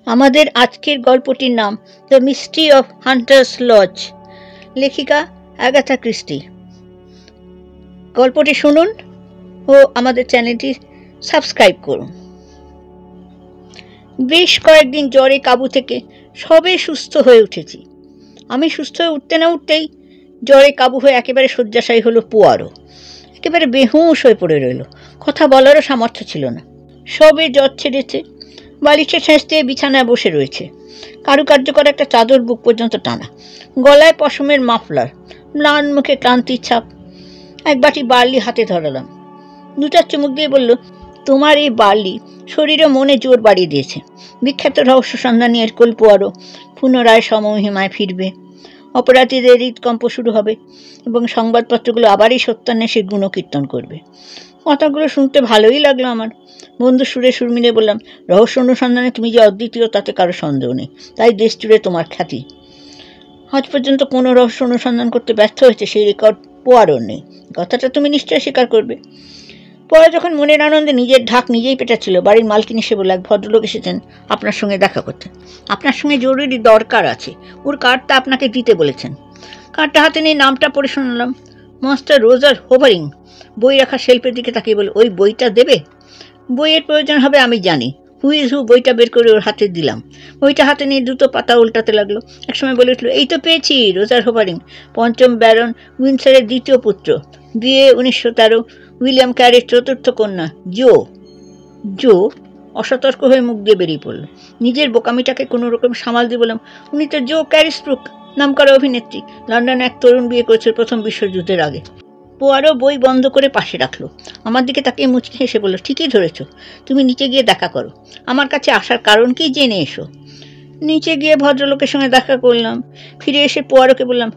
আমাদের আজকের গল্পটির নাম the mystery of Hunter's Lodge, লেখিকা আগাথা ক্রিস্টি। গল্পটি শুনুন ও আমাদের চ্যানেলটি সাবস্ক্রাইব করুন। বেশ কয়েকদিন জ্বরে কাবু থেকে সবে সুস্থ হয়ে উঠেছি। আমি সুস্থ হয়ে উঠতে না উঠতেই জ্বরে কাবু হয়ে একেবারে শয্যাশায়ী হলো পুয়ারো। একেবারে বেহুঁশ হয়ে পড়ে রইল, কথা বলারও সামর্থ্য ছিল না। সবে জ্বর ছেড়েছে, বালিশে ঠেস দিয়ে বিছানায় বসে রয়েছে, কারুকার্য করা একটা চাদর বুক পর্যন্ত টানা, গলায় পশমের মাফলার, ম্লান মুখে ক্লান্তির ছাপ। এক বাটি বার্লি হাতে ধরালাম, দুটার চুমুক দিয়ে বলল, তোমার এই বার্লি শরীরে মনে জোর বাড়িয়ে দিয়েছে। বিখ্যাত রহস্য সন্ধানী এরকুল পোয়ারো পুনরায় সমহিমায় ফিরবে, অপরাধীদের হৃদকম্প শুরু হবে এবং সংবাদপত্রগুলো আবারই সত্যান্বেষে গুণকীর্তন করবে। কথাগুলো শুনতে ভালোই লাগলো আমার। বন্ধু সুরে সুর মিলে বললাম, রহস্য অনুসন্ধানে তুমি যে অদ্বিতীয় তাতে কারো সন্দেহ নেই, তাই দেশ জুড়ে তোমার খ্যাতি। আজ পর্যন্ত কোনো রহস্য অনুসন্ধান করতে ব্যর্থ হয়েছে সেই রেকর্ড পোয়ারোর নেই, কথাটা তুমি নিশ্চয়ই স্বীকার করবে। পরে যখন মনের আনন্দে নিজের ঢাক নিজেই পেটাচ্ছিল, বাড়ির মালকিন এসে বলে, এক ভদ্রলোক এসেছেন আপনার সঙ্গে দেখা করতে, আপনার সঙ্গে জরুরি দরকার আছে, ওর কার্ডটা আপনাকে দিতে বলেছেন। কার্ডটা হাতে নিয়ে নামটা পড়ে শোনালাম, মাস্টার রোজার হোভারিং। বই রাখা শেল্ফের দিকে তাকিয়ে বলে, ওই বইটা দেবে? বইয়ের প্রয়োজন হবে আমি জানি। হুইজ হু বইটা বের করে ওর হাতে দিলাম। বইটা হাতে নিয়ে দুটো পাতা উল্টাতে লাগলো। একসময় বলে উঠল, এই তো পেয়েছি, রোজার হোভারিং, পঞ্চম ব্যারন উইন্ডসরের দ্বিতীয় পুত্র, বিয়ে 1913, উইলিয়াম ক্যারির চতুর্থ কন্যা, জো। জো অসতর্ক হয়ে মুখ দিয়ে বেরিয়ে পড়ল। নিজের বোকামিটাকে কোনো রকম সামাল দিয়ে বললাম, উনি তো জো ক্যারিসব্রুক, নাম করা অভিনেত্রী, লন্ডনে এক তরুণ বিয়ে করেছিল প্রথম বিশ্বযুদ্ধের আগে। পোয়ারো বই বন্ধ করে পাশে রাখলো, আমার দিকে তাকিয়ে মুচকি হেসে বলল, ঠিকই ধরেছ, তুমি নিচে গিয়ে দেখা করো, আমার কাছে আসার কারণ কি জেনে এসো। নিচে গিয়ে ভদ্রলোকের সঙ্গে দেখা করলাম। ফিরে এসে পোয়ারোকে বললাম,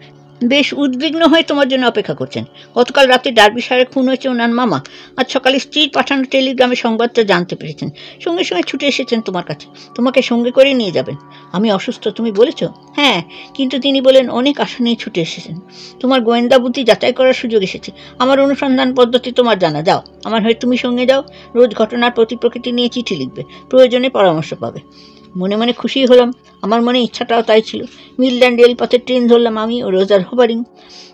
বেশ উদ্বিগ্ন হয়ে তোমার জন্য অপেক্ষা করছেন। গতকাল রাতে ডার্বিশায়ারে খুন হয়েছে ওনার মামা, আজ সকালে স্ত্রীর পাঠানো টেলিগ্রামে সংবাদটা জানতে পেরেছেন, সঙ্গে সঙ্গে ছুটে এসেছেন তোমার কাছে, তোমাকে সঙ্গে করে নিয়ে যাবেন। আমি অসুস্থ তুমি বলেছ? হ্যাঁ, কিন্তু তিনি বলেন অনেক আশা নিয়ে ছুটে এসেছেন। তোমার গোয়েন্দা বুদ্ধি যাচাই করার সুযোগ এসেছে, আমার অনুসন্ধান পদ্ধতি তোমার জানা, যাও আমার হয়ে তুমি সঙ্গে যাও, রোজ ঘটনার প্রতি প্রকৃতি নিয়ে চিঠি লিখবে, প্রয়োজনে পরামর্শ পাবে। মনে মনে খুশি হলাম, আমার মনে ইচ্ছাটাও তাই ছিল। মিডল্যান্ড রেলপথে ট্রেন ধরলাম আমি ও রোজার হোভারিং।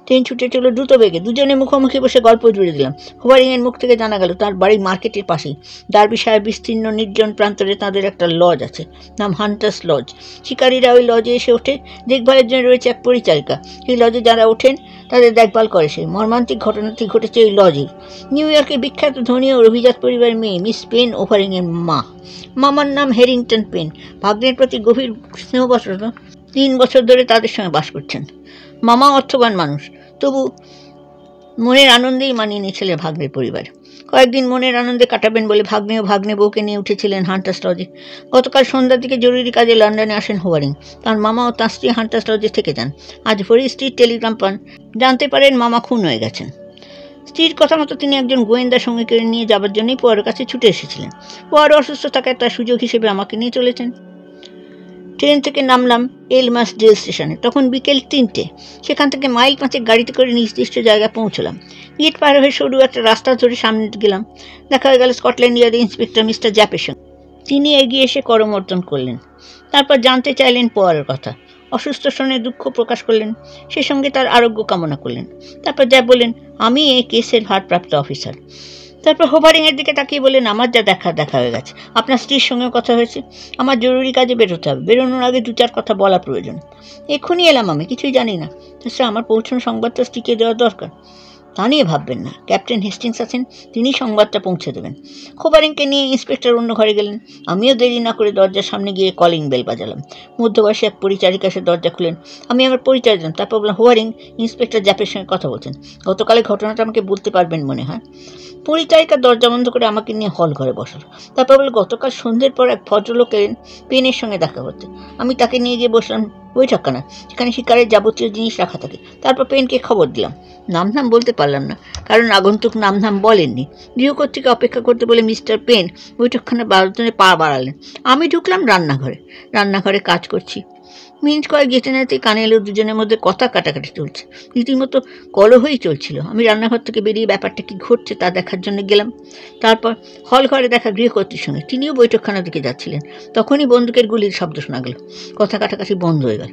ট্রেন ছুটে চলো দ্রুত বেগে, দুজনে মুখোমুখি বসে গল্প জুড়ে দিলাম। হোভারিংয়ের মুখ থেকে জানা গেল তার বাড়ি মার্কেটের পাশেই, ডার্বিশায়ার বিস্তীর্ণ নির্জন প্রান্তরে তাদের একটা লজ আছে, নাম হান্টার্স লজ। শিকারীরা ওই লজে এসে ওঠে, দেখভালের জন্য রয়েছে এক পরিচারিকা। এই লজে যারা ওঠেন তাদের দেখভাল করে সে। মর্মান্তিক ঘটনাটি ঘটেছে ওই লজে। নিউ ইয়র্কের বিখ্যাত ধনী ও অভিজাত পরিবারের মেয়ে মিস পেন ওভারিংয়ের মা। মামার নাম হেরিংটন পেন, ভাগ্নের প্রতি গভীর স্নেহবশত 3 বছর ধরে তাদের সঙ্গে বাস করছেন। মামা অর্থবান মানুষ, তবু মনের আনন্দেই মানিয়ে নিয়েছিলেন ভাগ্নের পরিবার। কয়েকদিন মনের আনন্দে কাটাবেন বলে ভাগ্নে ও ভাগ্নে বউকে নিয়ে উঠেছিলেন হান্টার্স লজে। গতকাল সন্ধ্যার দিকে জরুরি কাজে লন্ডনে আসেন হোভারিং। তার মামা ও তাঁর স্ত্রী হান্টার্স লজে থেকে যান। আজ ভোরে স্ত্রীর টেলিগ্রাম পান, জানতে পারেন মামা খুন হয়ে গেছেন। স্ত্রীর কথা মতো তিনি একজন গোয়েন্দার সঙ্গে করে নিয়ে যাবার জন্যই পোয়ারোর কাছে ছুটে এসেছিলেন। পোয়ারো অসুস্থ থাকায় তার সুযোগ হিসেবে আমাকে নিয়ে চলেছেন। ট্রেন থেকে নামলাম এলমাস রেল স্টেশনে, তখন বিকেল 3টে। সেখান থেকে মাইল 5 গাড়িতে করে নির্দিষ্ট জায়গায় পৌঁছলাম। গেট পার হয়ে সরু একটা রাস্তা ধরে সামনে গেলাম। দেখা হয়ে গেল স্কটল্যান্ড ইয়ার্ডের ইন্সপেক্টর মিস্টার জ্যাপের সঙ্গে। তিনি এগিয়ে এসে করমর্দন করলেন, তারপর জানতে চাইলেন পোয়ারোর কথা। অসুস্থ শুনে দুঃখ প্রকাশ করলেন, সে সঙ্গে তার আরোগ্য কামনা করলেন। তারপর জ্যাপ বললেন, আমি এই কেসের ভারপ্রাপ্ত অফিসার। তারপর হোভারিংয়ের দিকে তাকিয়ে বললেন, আমার যা দেখা হয়ে গেছে, আপনার স্ত্রীর সঙ্গেও কথা হয়েছে, আমার জরুরি কাজে বেরোতে হবে, বেরোনোর আগে 2-4 কথা বলা প্রয়োজন। এক্ষুনি এলাম, আমি কিছুই জানি না, তাছাড়া আমার পৌঁছানো সংবাদটা স্ত্রীকে দেওয়া দরকার। তা নিয়ে ভাববেন না, ক্যাপ্টেন হেস্টিংস আছেন, তিনি সংবাদটা পৌঁছে দেবেন। হোভারিংকে নিয়ে ইন্সপেক্টর অন্য ঘরে গেলেন। আমিও দেরি না করে দরজার সামনে গিয়ে কলিং বেল বাজালাম। মধ্যবয়সী এক পরিচারিকা এসে দরজা খুলেন। আমি আমার পরিচয় দিলাম, তারপর বললাম, হোভারিং, ইন্সপেক্টর জ্যাপের সঙ্গে কথা বলছেন, গতকালের ঘটনাটা আমাকে বলতে পারবেন মনে হয়। পরিচারিকা দরজা বন্ধ করে আমাকে নিয়ে হল ঘরে বসালো। তারপর বলে, গতকাল সন্ধ্যের পর এক ভদ্রলোক এলেন পেনের সঙ্গে দেখা করতে। আমি তাকে নিয়ে গিয়ে বসলাম বৈঠকখানা, যেখানে শিকারের যাবতীয় জিনিস রাখা থাকে। তারপর পেনকে খবর দিলাম। নাম বলতে পারলাম না, কারণ আগন্তুক নাম বলেননি। গৃহকর্ত্রীকে অপেক্ষা করতে বলে মিস্টার পেন বৈঠকখানা 12 জনে পা বাড়ালেন। আমি ঢুকলাম রান্নাঘরে কাজ করছি। মিনিট কয়েক যেতে নাতে কানে এলো দুজনের মধ্যে কথা কাটাকাটি চলছে, রীতিমতো কলহই চলছিল। আমি রান্নাঘর থেকে বেরিয়ে ব্যাপারটা কি ঘটছে তা দেখার জন্য গেলাম। তারপর হল ঘরে দেখা গৃহকর্ত্রীর সঙ্গে, তিনিও বৈঠকখানার দিকে যাচ্ছিলেন। তখনই বন্দুকের গুলির শব্দ শোনা গেল, কথা কাটাকাটি বন্ধ হয়ে গেল।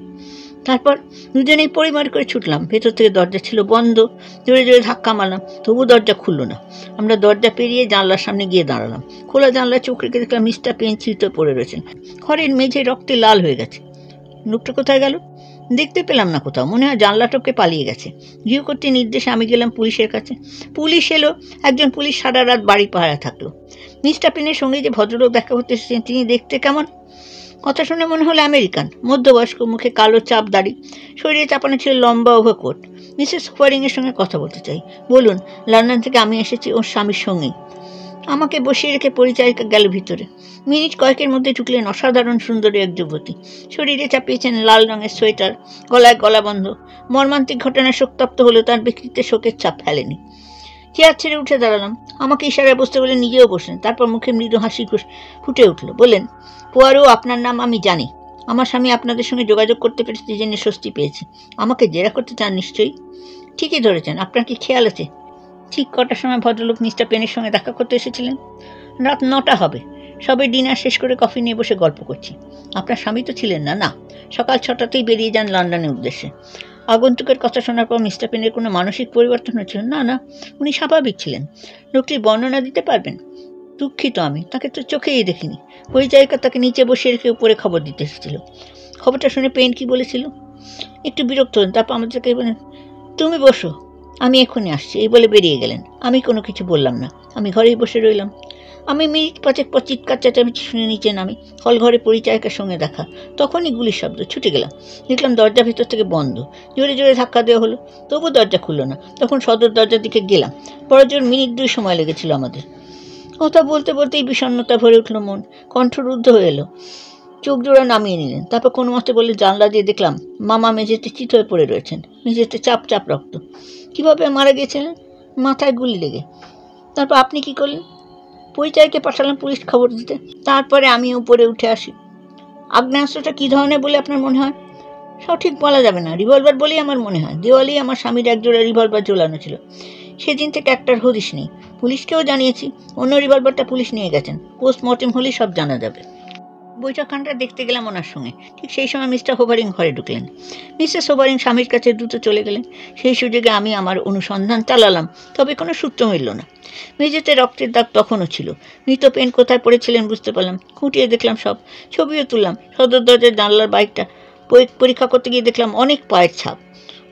তারপর দুজনেই পরিমার করে ছুটলাম। ভেতর থেকে দরজা ছিল বন্ধ, জোরে জোরে ধাক্কা মারলাম, তবু দরজা খুলল না। আমরা দরজা পেরিয়ে জানলার সামনে গিয়ে দাঁড়ালাম। খোলা জানলায় চোখ রেখে দেখলাম মিস্টার পেন চিত পড়ে রয়েছেন, ঘরের মেঝে রক্তে লাল হয়ে গেছে। লোকটা কোথায় গেল? দেখতে পেলাম না কোথাও, মনে হয় জানলা টপকে পালিয়ে গেছে। গৃহকর্ত্রীর নির্দেশে আমি গেলাম পুলিশের কাছে। পুলিশ এলো, একজন পুলিশ সারা রাত বাড়ি পাহারা থাকলো। মিস্টার পেনের সঙ্গে যে ভদ্রলোক দেখা করতে এসেছেন তিনি দেখতে কেমন? কথা শুনে মনে হলো আমেরিকান, মধ্যবয়স্ক, মুখে কালো চাপ দাড়ি, শরীরে চাপানো ছিল লম্বা ওভারকোট। মিসেস হোয়ারিংয়ের সঙ্গে কথা বলতে চাই। বলুন, লন্ডন থেকে আমি এসেছি ওর স্বামীর সঙ্গেই। আমাকে বসিয়ে রেখে পরিচারিকা গেল ভিতরে। মিনিট কয়েকের মধ্যে ঢুকলেন অসাধারণ সুন্দরী এক যুবতী। শরীরে চাপিয়েছেন লাল রঙের সোয়েটার, গলায় গলাবন্ধ। মর্মান্তিক ঘটনায় শোকতপ্ত হলেও তার ব্যক্তিত্বে শোকের ছাপ ফেলেনি। চেয়ার ছেড়ে উঠে দাঁড়ালাম। আমাকে ইশারায় বসতে বলে নিজেও বসলেন। তারপর মুখে মৃদু হাসি ফুটে উঠল। বললেন, পোয়ারো, আপনার নাম আমি জানি। আমার স্বামী আপনাদের সঙ্গে যোগাযোগ করতে পেরেছে জেনে স্বস্তি পেয়েছি। আমাকে জেরা করতে চান নিশ্চয়ই? ঠিকই ধরেছেন। আপনার কি খেয়াল আছে ঠিক কটার সময় ভদ্রলোক মিস্টার পেনের সঙ্গে দেখা করতে এসেছিলেন? রাত 9টা হবে। সবে ডিনার শেষ করে কফি নিয়ে বসে গল্প করছি। আপনার স্বামী তো ছিলেন না? না, সকাল 6টাতেই বেরিয়ে যান লন্ডনের উদ্দেশ্যে। আগন্তুকের কথা শোনার পর মিস্টার পেনের কোনো মানসিক পরিবর্তন হয়েছিল? না না, উনি স্বাভাবিক ছিলেন। লোকটির বর্ণনা দিতে পারবেন? দুঃখিত, আমি তাকে তো চোখেই দেখিনি। পরিচারিকা তাকে নিচে বসিয়ে রেখে উপরে খবর দিতে এসেছিল। খবরটা শুনে পেন কি বলেছিল? একটু বিরক্ত হলেন, তারপর আমাদেরকে বলেন, তুমি বসো, আমি এক্ষুনি আসছি, এই বলে বেরিয়ে গেলেন। আমি কোনো কিছু বললাম না, আমি ঘরেই বসে রইলাম। আমি মিনিট 5 পর চিৎকার চেঁচামেচি শুনে নিচে নামি। হল ঘরে পরিচারিকার সঙ্গে দেখা। তখনই গুলির শব্দ। ছুটে গেলাম, দেখলাম দরজা ভিতর থেকে বন্ধ। জোরে জোরে ধাক্কা দেওয়া হলো, তবু দরজা খুলল না। তখন সদর দরজার দিকে গেলাম। পরজন মিনিট 2 সময় লেগেছিল আমাদের। কথা বলতে বলতেই বিষণ্ণতা ভরে উঠল মন, কণ্ঠরুদ্ধ হয়ে এলো। চোখ জোড়া নামিয়ে নিলেন। তারপর কোনো মতে বলে জানলা দিয়ে দেখলাম মামা মেঝেতে চিত হয়ে পড়ে রয়েছেন, মেঝেতে চাপ চাপ রক্ত। কীভাবে মারা গেছিলেন? মাথায় গুলি লেগে। তারপর আপনি কি করলেন? পরিচয়কে পাঠালাম পুলিশ খবর দিতে। তারপরে আমি উপরে উঠে আসি। আগ্নেয়াস্ত্রটা কী ধরনের বলে আপনার মনে হয়? সঠিক বলা যাবে না, রিভলভার বলেই আমার মনে হয়। দেওয়ালেই আমার স্বামীর একজোড়া রিভলভার ঝোলানো ছিল। সেদিন থেকে একটার হদিশ নেই। পুলিশকেও জানিয়েছি, অন্য রিভলভারটা পুলিশ নিয়ে গেছেন। পোস্টমর্টেম হলেই সব জানা যাবে। বৈঠকখানটা দেখতে গেলাম ওনার সঙ্গে। ঠিক সেই সময় মিস্টার হোভারিং ঘরে ঢুকলেন। মিসেস হোভারিং স্বামীর কাছে দ্রুত চলে গেলেন। সেই সুযোগে আমি আমার অনুসন্ধান চালালাম, তবে কোনো সূত্র মিলল না। মেঝেতে রক্তের দাগ তখনও ছিল। মৃত পেন কোথায় পড়েছিলেন বুঝতে পারলাম। খুঁটিয়ে দেখলাম সব, ছবিও তুললাম। সদর দরজার জানলার বাইকটা পরীক্ষা করতে গিয়ে দেখলাম অনেক পায়ের ছাপ।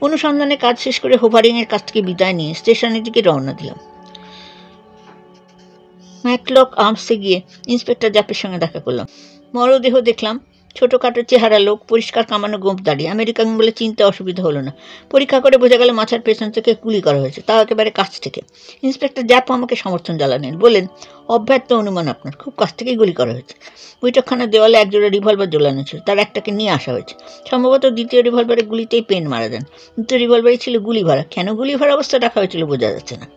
অনুসন্ধানে কাজ শেষ করে হোভারিংয়ের কাছ থেকে বিদায় নিয়ে স্টেশনের দিকে রওনা দিলাম। ম্যাটলক আর্মসে গিয়ে ইন্সপেক্টর জ্যাপের সঙ্গে দেখা করলাম। মরদেহ দেখলাম, ছোটোখাটো চেহারা লোক, পরিষ্কার কামানো গোঁপ দাড়ি। আমেরিকান বলে চিনতে অসুবিধা হলো না। পরীক্ষা করে বোঝা গেল মাথার পেছন থেকে গুলি করা হয়েছে, তাও একেবারে কাছ থেকে। ইন্সপেক্টর জ্যাপ আমাকে সমর্থন জ্বালালেন, বললেন, অব্যর্থ অনুমান আপনার, খুব কাছ থেকেই গুলি করা হয়েছে। বৈঠকখানার দেওয়ালে একজোড়া রিভলভার ঝোলানো ছিল, তার একটাকে নিয়ে আসা হয়েছে। সম্ভবত দ্বিতীয় রিভলভারের গুলিতেই পেন মারা যান। দ্বিতীয় রিভলভারই ছিল গুলি ভরা। কেন গুলি ভরা অবস্থা রাখা হয়েছিল বোঝা যাচ্ছে না।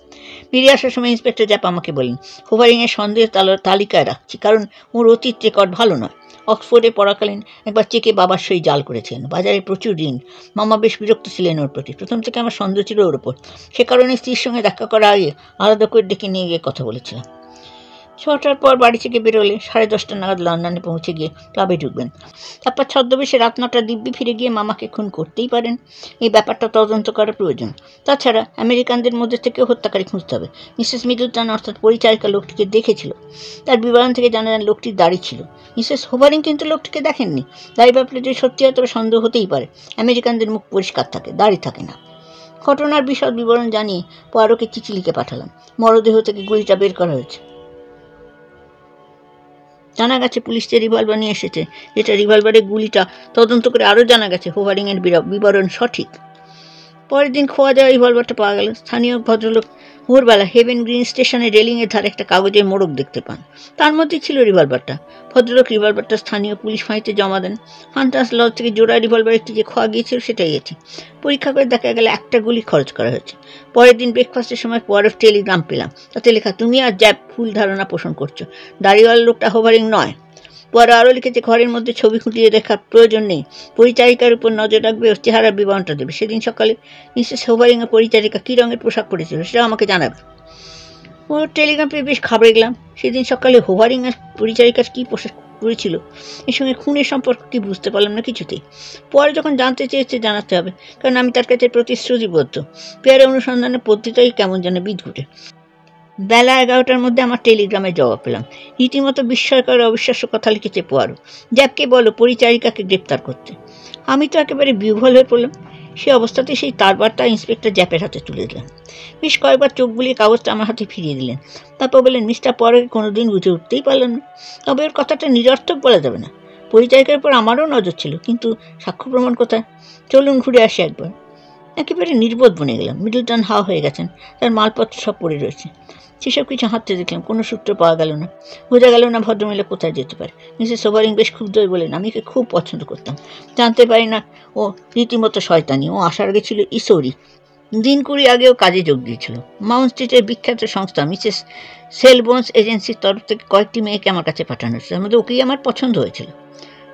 বেরিয়ে আসার সময় ইন্সপেক্টর জ্যাপ আমাকে বললেন, হোভারিংয়ের সন্দেহের তালিকায় রাখছি, কারণ ওর অতীত রেকর্ড ভালো নয়। অক্সফোর্ডে পড়াকালীন একবার চেকে বাবার সই জাল করেছিলেন। বাজারে প্রচুর ঋণ। মামা বেশ বিরক্ত ছিলেন ওর প্রতি। প্রথম থেকে আমার সন্দেহ ছিল ওর ওপর। সে কারণে স্ত্রীর সঙ্গে দেখা করার আগে আলাদা করে ডেকে নিয়ে গিয়ে কথা বলেছিলাম। 6টার পর বাড়ি থেকে বেরোলে 10:30 নাগাদ লন্ডনে পৌঁছে গিয়ে ক্লাবে ঢুকবেন। তারপর ছদ্মবেশে রাত 9টা দিব্যি ফিরে গিয়ে মামাকে খুন করতেই পারেন। এই ব্যাপারটা তদন্ত করা প্রয়োজন। তাছাড়া আমেরিকানদের মধ্যে থেকেও হত্যাকারী খুঁজতে হবে। মিসেস মিডলটন অর্থাৎ পরিচারিকা লোকটিকে দেখেছিল। তার বিবরণ থেকে জানা যান লোকটির দাড়ি ছিল। মিসেস হোভারিং কিন্তু লোকটিকে দেখেননি। দাড়ি ব্যাপারে যদি সত্যি হয় তবে সন্দেহ হতেই পারে। আমেরিকানদের মুখ পরিষ্কার থাকে, দাড়ি থাকে না। ঘটনার বিশদ বিবরণ জানিয়ে পোয়ারোকে চিঠি লিখে পাঠালাম। মরদেহ থেকে গুলিটা বের করা হয়েছে। জানা গেছে পুলিশ যে রিভলভার নিয়ে এসেছে, যেটা রিভলভারের গুলিটা, তদন্ত করে আরও জানা গেছে হোভারিংয়ের বিবরণ সঠিক। পরের দিন খোয়া যাওয়া রিভলভারটা পাওয়া গেল। স্থানীয় ভদ্রলোক ভোরবেলা হেভেন গ্রিন স্টেশনের রেলিংয়ের ধারে একটা কাগজের মোড়ক দেখতে পান। তার মধ্যেই ছিল রিভলভারটা। ভদ্রলোক রিভলভারটা স্থানীয় পুলিশ ফাঁড়িতে জমা দেন। ফান্টাস লজ থেকে জোড়া রিভলভার একটি যে খোয়া গিয়েছিল সেটাই এটি। পরীক্ষা করে দেখা গেল একটা গুলি খরচ করা হয়েছে। পরের দিন ব্রেকফাস্টের সময় পোয়ারোর টেলিগ্রাম পেলাম। তাতে লেখা, তুমি আর জ্যাপ ভুল ধারণা পোষণ করছো। দাড়িওয়ালা লোকটা হোভারিং নয়। পরে আরও লিখেছে, ঘরের মধ্যে ছবি খুঁটিয়ে দেখার প্রয়োজন নেই, পরিচারিকার উপর নজর রাখবে ও চেহারার বিবরণটা দেবে। সেদিন সকালে মিসেস হোভারিংয়ের পরিচারিকা কী রঙের পোশাক পরেছিল সেটা আমাকে জানাবে। ওর টেলিগ্রাম পেয়ে বেশ ঘাবড়ে গেলাম। সেদিন সকালে হোভারিংয়ের পরিচারিকার কী পোশাক পরেছিল এর সঙ্গে খুনের সম্পর্ক কি বুঝতে পারলাম না কিছুতেই। পরে যখন জানতে চেয়েছে জানাতে হবে, কারণ আমি তার কাছে প্রতিশ্রুতিবদ্ধ। পেয়ারে অনুসন্ধানের পদ্ধতিটাই কেমন যেন বিদঘুটে। বেলা 11টার মধ্যে আমার টেলিগ্রামে জবাব পেলাম। রীতিমতো বিস্ময়কর অবিশ্বাস্য কথা লিখেছে পোয়ারো। জ্যাপকে বলো পরিচারিকাকে গ্রেপ্তার করতে। আমি তো একেবারে বিহ্বল হয়ে পড়লাম। সে অবস্থাতে সেই তারবারটা ইন্সপেক্টর জ্যাপের হাতে তুলে দিলেন। বেশ কয়েকবার চোখ বুলিয়ে কাগজটা আমার হাতে ফিরিয়ে দিলেন। তারপর বললেন, মিস্টার পোয়ারোকে কোনোদিন বুঝে উঠতেই পারলাম না। তবে ওর কথাটা নিরর্থক বলা যাবে না। পরিচারিকার উপর আমারও নজর ছিল, কিন্তু সাক্ষ্য প্রমাণ কোথায়? চলুন ঘুরে আসি একবার। একেবারে নির্বোধ বনে গেলাম। মিডলটন হাওয়া হয়ে গেছেন, তার মালপত্র সব পড়ে রয়েছে। সেসব কিছু হাঁটতে দেখলাম, কোনো সূত্র পাওয়া গেল না। বোঝা গেল না ভদ্রমহিলা কোথায় যেতে পারে। মিসেস হোভারিং বেশ ক্ষুব্ধ হয়ে বলেন, আমি ওকে খুব পছন্দ করতাম। জানতে পারি না ও রীতিমতো শয়তানি। ও আসার আগে ছিল ইসৌরি। দিন 20 আগেও কাজে যোগ দিয়েছিল। মাউন্ট স্ট্রিটের বিখ্যাত সংস্থা মিসেস সেলবোনস এজেন্সির তরফ থেকে কয়েকটি মেয়েকে আমার কাছে পাঠানো হয়েছিল। তার মধ্যে ওকেই আমার পছন্দ হয়েছিল।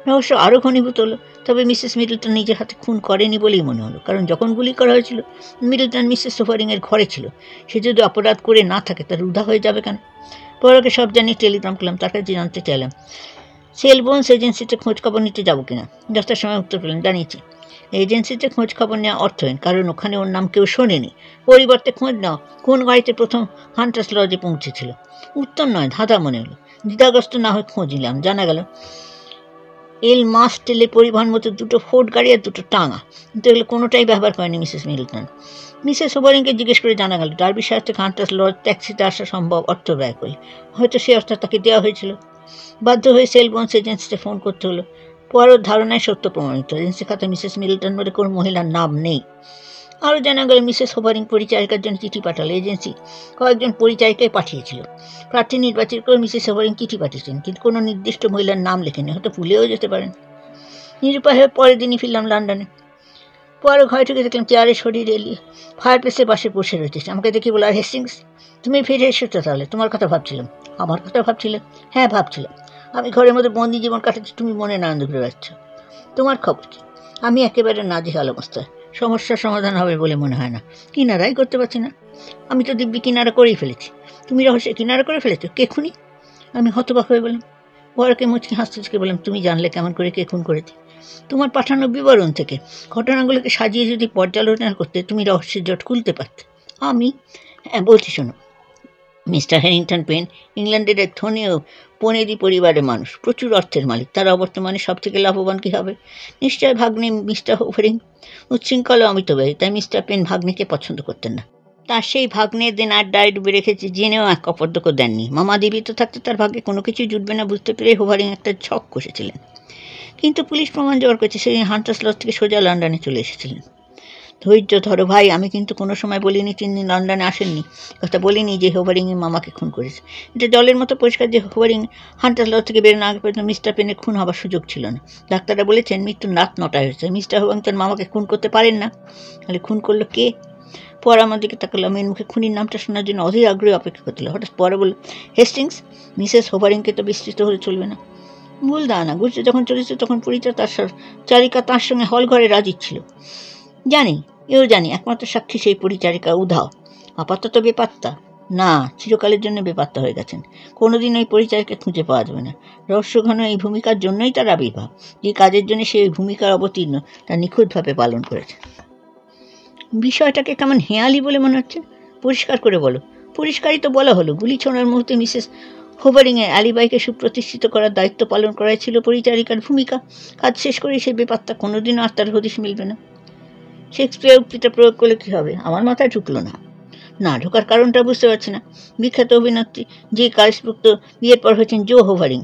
রহস্য আরও ঘনীভূত হলো। তবে মিসেস মিডলটন নিজের হাতে খুন করেনি বলেই মনে হলো, কারণ যখন গুলি করা হয়েছিল মিডলটন মিসেস হোভারিংয়ের ঘরে ছিল। সে যদি অপরাধ করে না থাকে তার উধা হয়ে যাবে কেন? পরকে সব জানিয়ে টেলিগ্রাম করলাম, তার কাছে জানতে চাইলাম সেলবোনস এজেন্সিতে খোঁজ খবর নিতে যাবো কিনা। যথার সময় উত্তর পেলেন, জানিয়েছি। এজেন্সিতে খোঁজ খবর নেওয়া অর্থহীন, কারণ ওখানে ওর নাম কেউ শোনেনি। পরিবর্তে খোঁজ নেওয়া কোন গাড়িতে প্রথম হান্টার্স লজে পৌঁছেছিল। উত্তম নয়, ধাঁধা মনে হলো। দ্বিধাগ্রস্ত না হয়ে খোঁজ নিলাম। জানা গেল এল মাস টেলে পরিবহন মতো 2টো ফোর্ড গাড়ি আর 2টো টাঙা, কিন্তু এগুলো কোনোটাই ব্যবহার করেনি মিসেস মিডলটন। মিসেস হোভারিংকে জিজ্ঞেস করে জানা গেল ডার্বি শহর থেকে হান্টার্স লজ ট্যাক্সিতে আসা সম্ভব অর্থ ব্যয় করে। হয়তো সে অর্থ তাকে দেওয়া হয়েছিল। বাধ্য হয়ে সেলবোনস এজেন্সিতে ফোন করতে হলো। পরের ধারণায় সত্য প্রমাণিত। এজেন্সি খাতায় মিসেস মিডলটন বলে কোনো মহিলার নাম নেই। আরও জানা গেল মিসেস হোভারিং পরিচারিকার জন্য চিঠি পাঠালো। এজেন্সি কয়েকজন পরিচারিকায় পাঠিয়েছিল। প্রার্থী নির্বাচিত করে মিসেস হোভারিং চিঠি পাঠিয়েছেন, কিন্তু কোনো নির্দিষ্ট মহিলার নাম লেখেনি। হয়তো ভুলেও যেতে পারেন। নিরুপায় হয়ে পরের দিনই ফিরলাম লন্ডনে। পরে ঘরে ঢুকে দেখলাম চেয়ারে শরীর এলিয়ে ফায়ার প্লেসের পাশে বসে রয়েছে। আমাকে দেখি বলে, আর হেস্টিংস, তুমি ফিরে এসেছো তাহলে? তোমার কথা ভাবছিলাম। আমার কথা ভাবছিলে? হ্যাঁ, ভাবছিলাম। আমি ঘরের মধ্যে বন্দি জীবন কাটাচ্ছি, তুমি মনে না আনন্দ করে যাচ্ছ। তোমার খবর কি? আমি একেবারে নাজেহাল অবস্থায়। সমস্যার সমাধান হবে বলে মনে হয় না। কিনারাই করতে পারছি না। আমি তো দিব্যি কিনারা করেই ফেলেছি। তুমি রহস্যে কিনারা করে ফেলেছো? কে খুনি? আমি হতবাক হয়ে বললাম। বড়কে মুচকি হাসতে হাসতে বললাম, তুমি জানলে কেমন করে কে খুন করেছে? তোমার পাঠানো বিবরণ থেকে। ঘটনাগুলোকে সাজিয়ে যদি পর্যালোচনা করতে তুমি রহস্যের জট খুলতে পারতে। আমি? হ্যাঁ, বলছি শোনো। মিস্টার হ্যারিংটন পেন ইংল্যান্ডের এক ধনী ও পনেরি পরিবারের মানুষ, প্রচুর অর্থের মালিক। তারা অবর্তমানে সব থেকে লাভবান কী হবে? নিশ্চয় ভাগ্নে মিস্টার হোভারিং। উচ্ছৃঙ্খল অমিতব্যয়ী, তাই মিস্টার পেন ভাগ্নেকে পছন্দ করতেন না। তার সেই ভাগ্নের দিন আর ডায়ে ডুবে রেখেছে জেনেও এক অপদ্যকে দেননি। মামা জীবিত থাকতে তার ভাগ্যে কোনো কিছুই জুটবে না বুঝতে পেরে হোভারিং একটা ছক কষেছিলেন। কিন্তু পুলিশ প্রমাণ জোগাড় করেছে সেদিন হান্টার্স লজ থেকে সোজা লন্ডনে চলে এসেছিলেন। ধৈর্য ধরো ভাই, আমি কিন্তু কোনো সময় বলিনি তিনি লন্ডনে আসেননি। কথা বলিনি যে হোভারিংয়ের মামাকে খুন করেছে। এটা জলের মতো পরিষ্কার যে হোভারিং হান্টার্স লজ থেকে বেরোনো আগে পর্যন্ত মিস্টার পেনের খুন হবার সুযোগ ছিল না। ডাক্তাররা বলেছেন মৃত্যুর রাত 9টায় হয়েছে। মিস্টার হোভারিং তার মামাকে খুন করতে পারেন না। তাহলে খুন করলো কে? পরে আমার দিকে তাকালাম। মেয়ের মুখে খুনির নামটা শোনার জন্য অধীর আগ্রহে অপেক্ষা করতে হলো। হঠাৎ পরে বলল, হেস্টিংস, মিসেস হোভারিংকে তো বিস্তৃত হলে চলবে না। ভুল ধারণা। ঘুরতে যখন চলেছে তখন পরিচয় তার চারিকা তার সঙ্গে হল ঘরে রাজি ছিল। জানি, এও জানি একমাত্র সাক্ষী সেই পরিচারিকা উধাও। আপাতত বেপাত্তা। না, চিরকালের জন্য বেপাত্তা হয়ে গেছেন। কোনোদিন ওই পরিচারিকা খুঁজে পাওয়া যাবে না। রহস্যঘন এই ভূমিকার জন্যই তার আবির্ভাব। যে কাজের জন্য সে ওই ভূমিকার অবতীর্ণ তা নিখুঁতভাবে পালন করেছে। বিষয়টাকে কেমন হেঁয়ালি বলে মনে হচ্ছে? পরিষ্কার করে বলো। পরিষ্কারই তো বলা হলো। গুলি ছোঁড়ার মুহূর্তে মিসেস হোভারিংয়ের অ্যালিবাইকে সুপ্রতিষ্ঠিত করার দায়িত্ব পালন করাই ছিল পরিচারিকার ভূমিকা। কাজ শেষ করে সেই বেপাত্তা কোনোদিনও আর তার হদিশ মিলবে না। শেক্সপিয়ার উক্তিটা প্রয়োগ করলে কী হবে? আমার মাথায় ঢুকলো না। না ঢোকার কারণটা বুঝতে পারছি না। বিখ্যাত অভিনেত্রী যে কারিশমুক্ত বিয়ের পর হয়েছেন জো হোভারিং।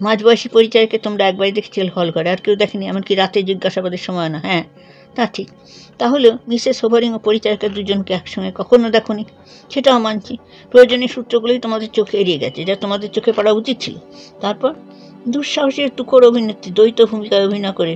মাঝবয়সী পরিচারিকে তোমরা একবারই দেখেছিল হল ঘরে, আর কেউ দেখেনি, এমনকি রাতে জিজ্ঞাসাবাদের সময় না। হ্যাঁ, তা ঠিক। তাহলেও মিসেস হোভারিং ও পরিচারিকা দুজনকে একসঙ্গে কখনো দেখোনি। সেটাও মানছি। প্রয়োজনীয় সূত্রগুলোই তোমাদের চোখে এড়িয়ে গেছে, যা তোমাদের চোখে পড়া উচিত ছিল। তারপর দুঃসাহসী তুখোড় অভিনেত্রী দ্বৈত ভূমিকায় অভিনয় করে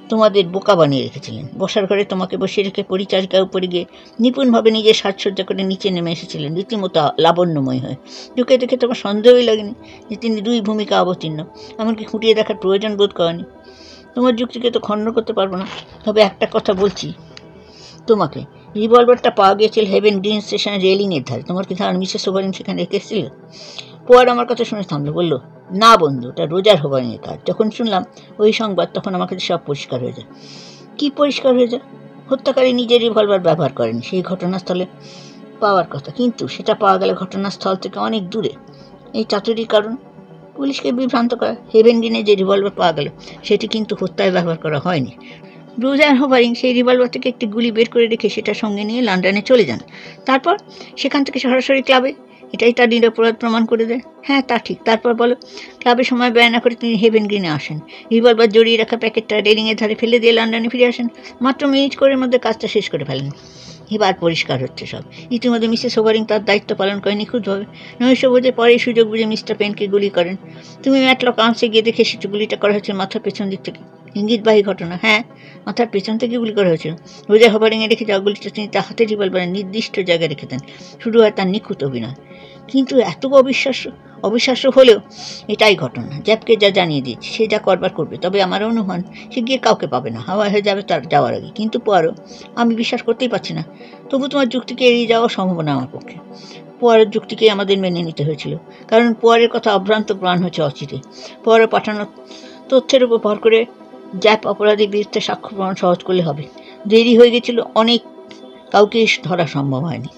তোমাদের বোকা বানিয়ে রেখেছিলেন। বসার ঘরে তোমাকে বসিয়ে রেখে পরিচারিকার উপরে গিয়ে নিপুণভাবে নিজের সাজসজ্জা করে নিচে নেমে এসেছিলেন রীতিমতো লাবণ্যময় হয়ে। চোখে দেখে তোমার সন্দেহই লাগেনি যে তিনি 2 ভূমিকা অবতীর্ণ, এমনকি খুঁটিয়ে দেখার প্রয়োজন বোধ করেনি। তোমার যুক্তিকে তো খণ্ড করতে পারবো না, তবে একটা কথা বলছি তোমাকে, রিভলভারটা পাওয়া গিয়েছিল হেভেন গ্রিন স্টেশনের রেলিংয়ের ধারে। তোমার কি ধারণা মিসেস হোভারিং সেখানে রেখে এসেছিল? পোয়ার আমার কথা শুনে থামলো, বলল, না বন্ধু, ওটা রোজার হোভারিংয়ের কাজ। যখন শুনলাম ওই সংবাদ তখন আমার কাছে সব পরিষ্কার হয়ে যায়। কি পরিষ্কার হয়ে যায়? হত্যাকারী নিজের রিভলভার ব্যবহার করেন, সেই ঘটনাস্থলে পাওয়ার কথা, কিন্তু সেটা পাওয়া গেলে ঘটনাস্থল থেকে অনেক দূরে। এই চাতুরির কারণ পুলিশকে বিভ্রান্ত করা। হেভেন গ্রিনে যে রিভলভার পাওয়া গেল সেটি কিন্তু হত্যায় ব্যবহার করা হয়নি। রোজার হোভারিং সেই রিভলভার থেকে একটি গুলি বের করে রেখে সেটা সঙ্গে নিয়ে লন্ডনে চলে যান। তারপর সেখান থেকে সরাসরি ক্লাবে। এটাই তার নিরপরাধ প্রমাণ করে দেয়। হ্যাঁ, তা ঠিক। তারপর বলো, ক্লাবে সময় ব্যয় না করে তিনি হেভেন গ্রিনে আসেন, রিভলভার জড়িয়ে রাখা প্যাকেটটা রেলিংয়ের ধারে ফেলে দিয়ে লন্ডনে ফিরে আসেন, মাত্র মিনিট করের মধ্যে কাজটা শেষ করে ফেলেন। এবার পরিষ্কার হচ্ছে সব। ইতিমধ্যে মিসেস হোভারিং তার দায়িত্ব পালন করেন নিখুঁতভাবে। নৈশ বোঝে পরেই সুযোগ বুঝে মিস্টার পেনকে গুলি করেন। তুমি ম্যাটলক আর্মসে গিয়ে দেখে এসেছো গুলিটা করা হয়েছে মাথার পেছন দিক থেকে। ইঙ্গিতবাহী ঘটনা। হ্যাঁ, মাথার পেছন থেকে গুলি করা হয়েছিল। রোজা হোভারিংয়ে রেখে যাওয়া গুলিটা তিনি তার হাতে রিভলভারের নির্দিষ্ট জায়গায় রেখে দেন। শুরু হয় তার নিখুঁত অভিনয়। কিন্তু এত অবিশ্বাস্য হলেও এটাই ঘটনা। জ্যাপকে যা জানিয়ে দিয়েছি সে যা করবার করবে, তবে আমার অনুমান সে গিয়ে কাউকে পাবে না, হাওয়া হয়ে যাবে তার যাওয়ার আগে। কিন্তু পোয়ারো, আমি বিশ্বাস করতেই পারছি না। তবু তোমার যুক্তিকে এড়িয়ে যাওয়া সম্ভব না আমার পক্ষে। পোয়ারের যুক্তিকেই আমাদের মেনে নিতে হয়েছিল, কারণ পোয়ারের কথা অভ্রান্ত প্রমাণ হয়েছে অচিরে। পোয়ারো পাঠানো তথ্যের উপর ভর করে জ্যাপ অপরাধীর বিরুদ্ধে সাক্ষ্য প্রমাণ সহজ করলে হবে। দেরি হয়ে গেছিল অনেক, কাউকে ধরা সম্ভব হয়নি।